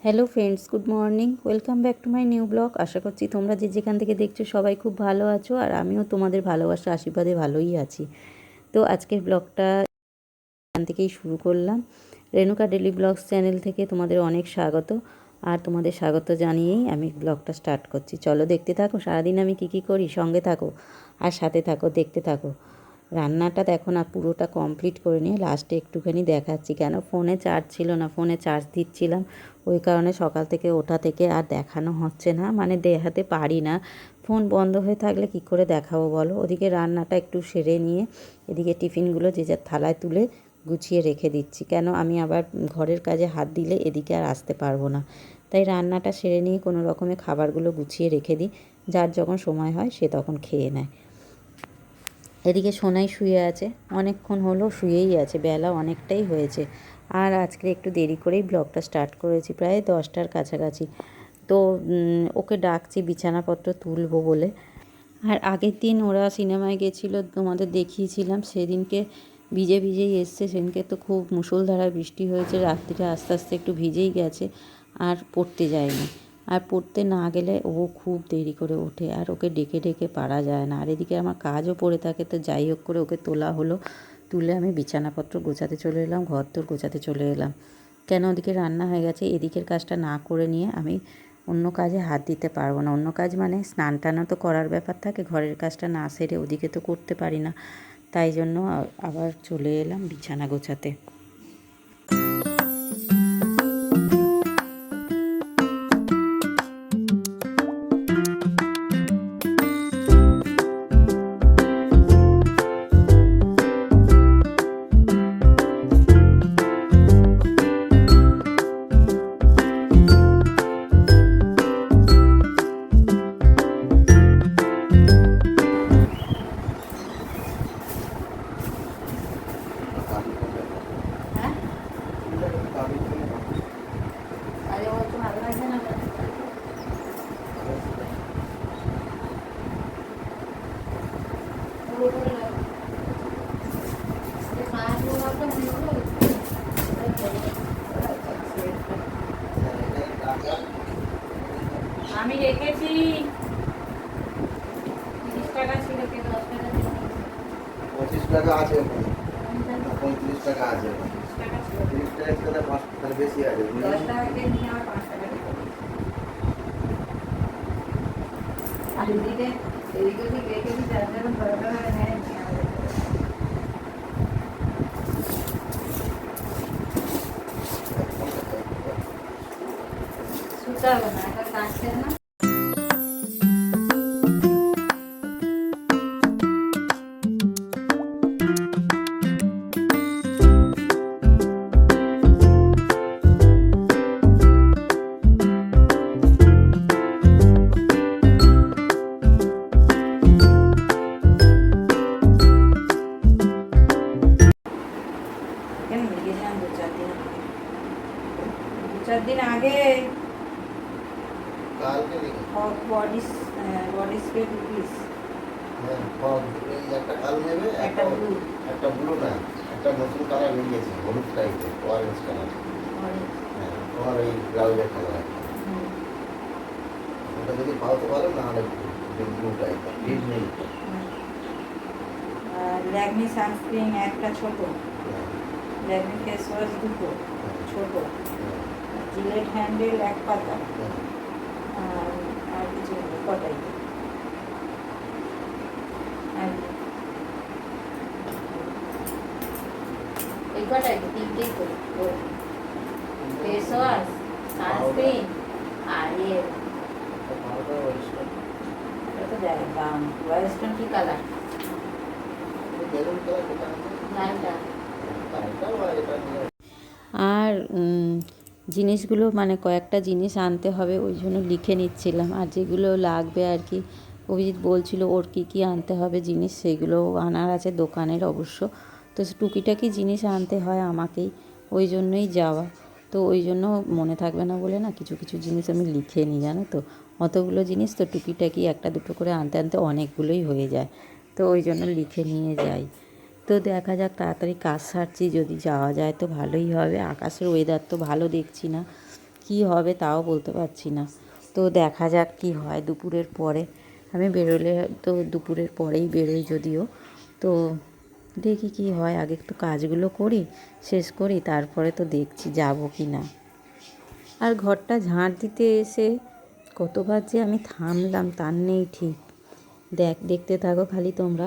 Hello friends, good morning. Welcome back to my new blog. আশা করছি তোমরা যে যেখান থেকে দেখছো সবাই খুব ভালো আছো, আর আমিও তোমাদের ভালোবাসা আশীর্বাদে ভালোই আছি। তো আজকের ব্লগটা এখান থেকেই শুরু করলাম। রেণুকা ডেলি ব্লগস চ্যানেল থেকে তোমাদের অনেক স্বাগত, আর তোমাদের স্বাগত জানিয়েই আমি ব্লগটা স্টার্ট করছি। চলো দেখতে থাকো সারাদিন আমি কী করি, সঙ্গে থাকো আর সাথে থাকো, দেখতে থাকো। রান্নাটা দেখো না পুরোটা কমপ্লিট করে নিয়ে লাস্টে একটুখানি দেখাচ্ছি, কেন ফোনে চার্জ ছিল না, ফোনে চার্জ দিচ্ছিলাম, ওই কারণে সকাল থেকে ওঠা থেকে আর দেখানো হচ্ছে না, মানে দেখাতে পারি না। ফোন বন্ধ হয়ে থাকলে কি করে দেখাবো বলো। ওদিকে রান্নাটা একটু সেরে নিয়ে এদিকে টিফিনগুলো যে যার থালায় তুলে গুছিয়ে রেখে দিচ্ছি, কেন আমি আবার ঘরের কাজে হাত দিলে এদিকে আর আসতে পারবো না। তাই রান্নাটা সেরে নিয়ে কোনো রকমে খাবারগুলো গুছিয়ে রেখে দিই, যার যখন সময় হয় সে তখন খেয়ে নেয়। এদিকে সোনাই শুয়ে আছে, অনেকক্ষণ হলো শুয়েই আছে, বেলা অনেকটাই হয়েছে। আর আজকে একটু দেরি করেই ব্লগটা স্টার্ট করেছি, প্রায় 10টার কাছাকাছি। তো ওকে ডাকছি বিছানাপত্র তুলবো বলে। আর আগের দিন ওরা সিনেমায় গেছিলো, তোমাদের দেখিয়েছিলাম, সেদিনকে ভিজে ভিজেই এসছে। সেদিনকে তো খুব মুষলধারা বৃষ্টি হয়েছে, রাত্রিটা আস্তে আস্তে একটু ভিজেই গেছে, আর পড়তে যায়নি। আর পড়তে না গেলে ও খুব দেরি করে ওঠে, আর ওকে ডেকে ডেকে পারা যায় না। আর এদিকে আমার কাজও পড়ে থাকে, তো যাই হোক করে ওকে তোলা হলো। তুলে আমি বিছানাপত্র গোছাতে চলে এলাম, ঘর তোর গোছাতে চলে এলাম, কেন ওদিকে রান্না হয়ে গেছে। এদিকের কাজটা না করে নিয়ে আমি অন্য কাজে হাত দিতে পারবো না। অন্য কাজ মানে স্নান টানও তো করার ব্যাপার থাকে, ঘরের কাজটা না সেরে ওদিকে তো করতে পারি না। তাই জন্য আবার চলে এলাম বিছানা গোছাতে। হ্যাঁ, আরে ও তো ভালো লাগছে না। আমি রেখেছি 30 টাকা ছিল, কি 10 টাকা ছিল? 25 টাকা আছে, 35 টাকা আছে, 30 টাকা 5 টাকা বেশি আছে। 10 টাকা নিয়ে আমার 5 টাকা দিতে হবে। আর এদিকে এদিকে ওদিক রেখেছি, যার যখন দরকার হয় নেয় নিয়ে আমাদের শুতে হবে না, এখন কাটছে না। কেন গেছিলাম 2-4 দিন আগে। কালকে দেখি। বডি বডি স্প্রে 2 পিস, হ্যাঁ, ফর্ম এই একটা কালো নেবে, একটা ব্লু। একটা ব্লু না, একটা নতুন কালার বেরিয়েছে, হলুদ টাইপের, অরেঞ্জ কালার। হ্যাঁ, তোমার ওই ব্লাউজের কালার। ওটা যদি পাও তো ভালো, না হলে ব্লু টাইপের ডিপ নেই। ল্যাকমি সানস্ক্রিন একটা ছোট, ল্যাকমি ফেস ওয়াশ 2 ছোট, জিলেট হ্যান্ডেল 1 পাতা, আর আর কিছু নেই, কটাই। আর এই কটাই তো, 3টেই করি। ফেস ওয়াশ, সানস্ক্রিন, আর ইয়ে এটা তো দেখ দাম। ওয়েস্টার্ন কি কালার? লালটা। আর জিনিসগুলো মানে কয়েকটা জিনিস আনতে হবে, ওই জন্য লিখে নিচ্ছিলাম। আর যেগুলো লাগবে আর কি, অভিজিৎ বলছিল ওর কী কী আনতে হবে জিনিস, সেইগুলো আনার আছে দোকানের অবশ্য। তো টুকিটাকি জিনিস আনতে হয় আমাকেই, ওই জন্যই যাওয়া। তো ওই জন্য মনে থাকবে না বলে না কিছু কিছু জিনিস আমি লিখে নিই, জানো তো। অতগুলো জিনিস তো টুকিটাকি একটা দুটো করে আনতে আনতে অনেকগুলোই হয়ে যায়, তো ওই জন্য লিখে নিয়ে যাই। তো দেখা যাক, তাড়াতাড়ি কাজ সারছি, যদি যাওয়া যায় তো ভালোই হবে। আকাশের ওয়েদার তো ভালো দেখছি না, কী হবে তাও বলতে পারছি না। তো দেখা যাক কী হয় দুপুরের পরে। আমি বেরোলে তো দুপুরের পরেই বেরোই যদিও। তো দেখি কী হয়, আগে একটু কাজগুলো করি, শেষ করি, তারপরে তো দেখছি যাব কি না। আর ঘরটা ঝাঁট দিতে এসে কতবার যে আমি থামলাম তার নেই ঠিক। দেখতে থাকো খালি তোমরা।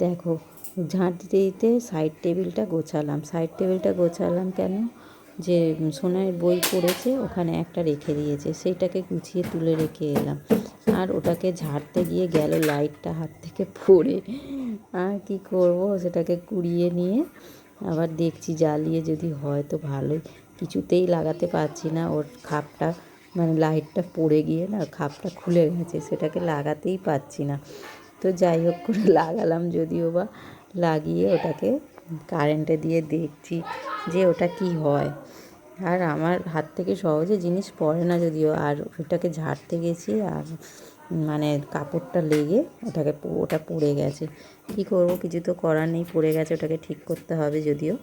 দেখো, ঝাঁট দিতে দিতে সাইড টেবিলটা গোছালাম কেন, যে সোনার বই পড়েছে ওখানে একটা রেখে দিয়েছে, সেইটাকে গুছিয়ে তুলে রেখে এলাম। আর ওটাকে ঝাড়তে গিয়ে গেল লাইটটা হাত থেকে পড়ে। আর কী করব, সেটাকে কুড়িয়ে নিয়ে আবার দেখছি জ্বালিয়ে যদি হয় তো ভালোই। কিছুতেই লাগাতে পারছি না, ওর খাপটা মানে লাইটটা পড়ে গিয়ে না খাপটা খুলে গেছে, সেটাকে লাগাতেই পারছি না। তো যাই হোক করে লাগালাম, যদিও বা লাগিয়ে ওটাকে কারেন্টে দিয়ে দেখছি যে ওটা কি হয়। আর আমার হাত থেকে সহজে জিনিস পড়ে না যদিও, আর ওটাকে ঝাড়তে গেছি আর মানে কাপড়টা লেগে ওটা পড়ে গেছে। কি করব, কিছু তো করার নেই, পড়ে গেছে, ওটাকে ঠিক করতে হবে যদিও।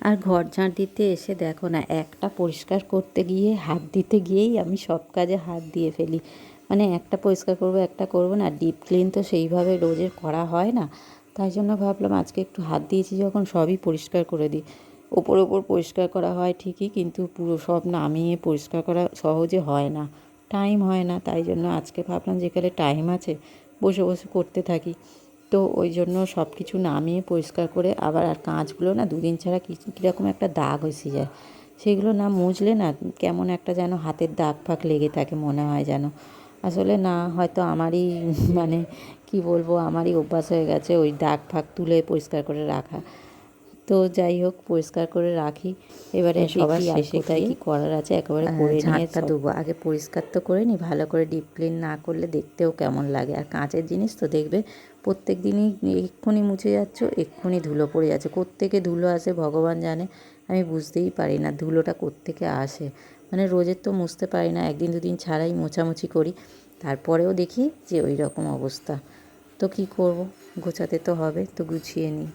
আর ঘর ঝাঁট দিতে এসে দেখো না, একটা পরিষ্কার করতে গিয়ে হাত দিতে গিয়েই আমি সব কাজে হাত দিয়ে ফেলি। মানে একটা পরিষ্কার করব একটা করব না, ডিপ ক্লিন তো সেইভাবে রোজের করা হয় না, তাই জন্য ভাবলাম আজকে একটু হাত দিয়েছি যখন সবই পরিষ্কার করে দিই। ওপর পরিষ্কার করা হয় ঠিকই, কিন্তু পুরো সব নামিয়ে পরিষ্কার করা সহজে হয় না, টাইম হয় না। তাই জন্য আজকে ভাবলাম যেখানে টাইম আছে বসে বসে করতে থাকি। তো ওই জন্য সব কিছু নামিয়ে পরিষ্কার করে আবার, আর কাঁচগুলো না দুদিন ছাড়া কীরকম একটা দাগ এসে যায়, সেগুলো না মুছলে না কেমন একটা যেন হাতের দাগ ফাগ লেগে থাকে মনে হয় যেন। আসলে না, হয়তো আমারই মানে কি বলবো, আমারই অভ্যাস হয়ে গেছে ওই দাগ ফাগ তুলে পরিষ্কার করে রাখা। তো যাই হোক, পরিষ্কার করে রাখি। এবারে সবার শেষে কোথায় কী করার আছে একেবারে করে নিয়ে দেবো। আগে পরিষ্কার তো করে নিই, ভালো করে ডিপ ক্লিন না করলে দেখতেও কেমন লাগে। আর কাঁচের জিনিস তো দেখবে প্রত্যেক দিনই এক্ষুনি মুছে যাচ্ছ, এক্ষুনি ধুলো পড়ে যাচ্ছে। কোত্থেকে ধুলো আসে ভগবান জানে, আমি বুঝতেই পারি না ধুলোটা কোত্থেকে আসে। মানে রোজের তো মুছতে পারি না, একদিন দুদিন ছাড়াই মোছামুছি করি, তারপরেও দেখি যে ওই রকম অবস্থা। তো কী করব, গোছাতে তো হবে, তো গুছিয়ে নিই।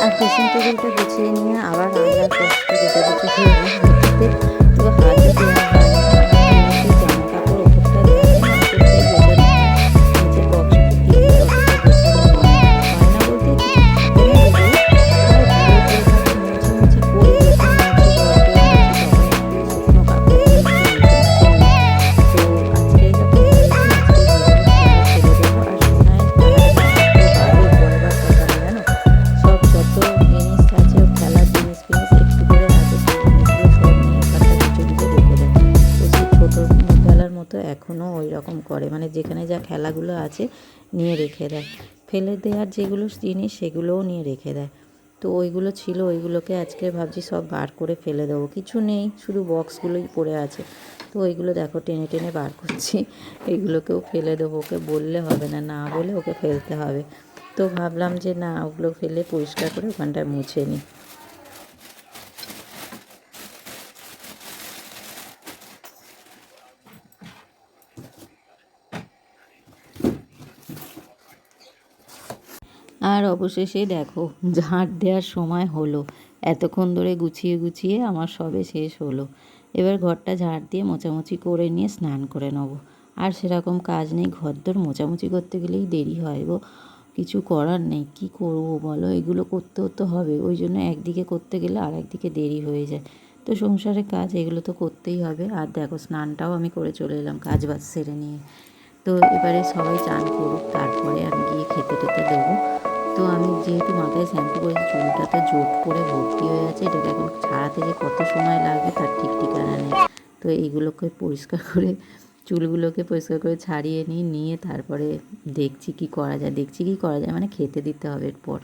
আর ড্রেসিং টেবিলটা গুছিয়ে নিয়ে আবার রান্নার কষ্ট রেখে হয়ে মেঝেতে, তো হাতে দেওয়া হয় না। আর জামা কাপড় ওপরটা দেওয়া হয় না, ওপরটাই গোছানো হয়। নিচের বক্স টিকিয়ে অতটা গোছানো হয় না বলতে কিছু থাকে না যদিও। আর ধুলো পড়ে থাকে, মোছামুছি করি যখন মুছি, ঘর মুছি তখন একটু শুকনো কাপড় দিয়ে একটু মুছে নিই। তো আজকেই যখন হয়েছে আজকে যেগুলো ফেলে দেবো। আর সোনায় তাহলে তো বাড়ির বলবার কথা না, জানো, সব যত জিনিস আছে ওর খেলার জিনিস ফিনিস একটু করে আছে, সেই জিনিসগুলো সব নিয়ে এখানটা গুজে গুজে রেখে দেয়। তো সেই ছোটো বেলার মতো এখনও ওই রকম করে, মানে যেখানে যা খেলাগুলো আছে নিয়ে রেখে দেয়। ফেলে দেওয়ার যেগুলো জিনিস সেগুলোও নিয়ে রেখে দেয়। তো ওইগুলো ছিল, ওইগুলোকে আজকে ভাবছি সব বার করে ফেলে দেবো। কিছু নেই, শুধু বক্সগুলোই পড়ে আছে। তো ওইগুলো দেখো টেনে টেনে বার করছি, এইগুলোকেও ফেলে দেবো। ওকে বললে হবে না, না বলে ওকে ফেলতে হবে। তো ভাবলাম যে না, ওগুলো ফেলে পরিষ্কার করে ওখানটায় মুছে নিই। আর অবশেষে দেখো ঝাঁট দেওয়ার সময় হলো। এতক্ষণ ধরে গুছিয়ে গুছিয়ে আমার সবে শেষ হলো। এবার ঘরটা ঝাঁট দিয়ে মোছামুছি করে নিয়ে স্নান করে নেবো। আর সেরকম কাজ নেই, ঘরদোর মোছামুছি করতে গেলেই দেরি হয় গো। কিছু করার নেই, কি করব বলো, এগুলো করতেও তো হবে, ওই জন্য একদিকে করতে গেলে আর একদিকে দেরি হয়ে যায়। তো সংসারের কাজ এগুলো তো করতেই হবে। আর দেখো স্নানটাও আমি করে চলে এলাম কাজ বাজ সেরে নিয়ে। তো এবারে সবাই চান করুক, তারপরে আমি গিয়ে খেতে টেতে দেবো। তো আমি যেহেতু মাথায় শ্যাম্পু করেছি, চুলটা তো জোট করে ভর্তি হয়ে আছে, এটাকে এখন ছাড়াতে যে কত সময় লাগবে তার ঠিক ঠিকানা নেই। তো এইগুলোকে পরিষ্কার করে, চুলগুলোকে পরিষ্কার করে ছাড়িয়ে নিয়ে তারপরে দেখছি কি করা যায় মানে খেতে দিতে হবে এরপর।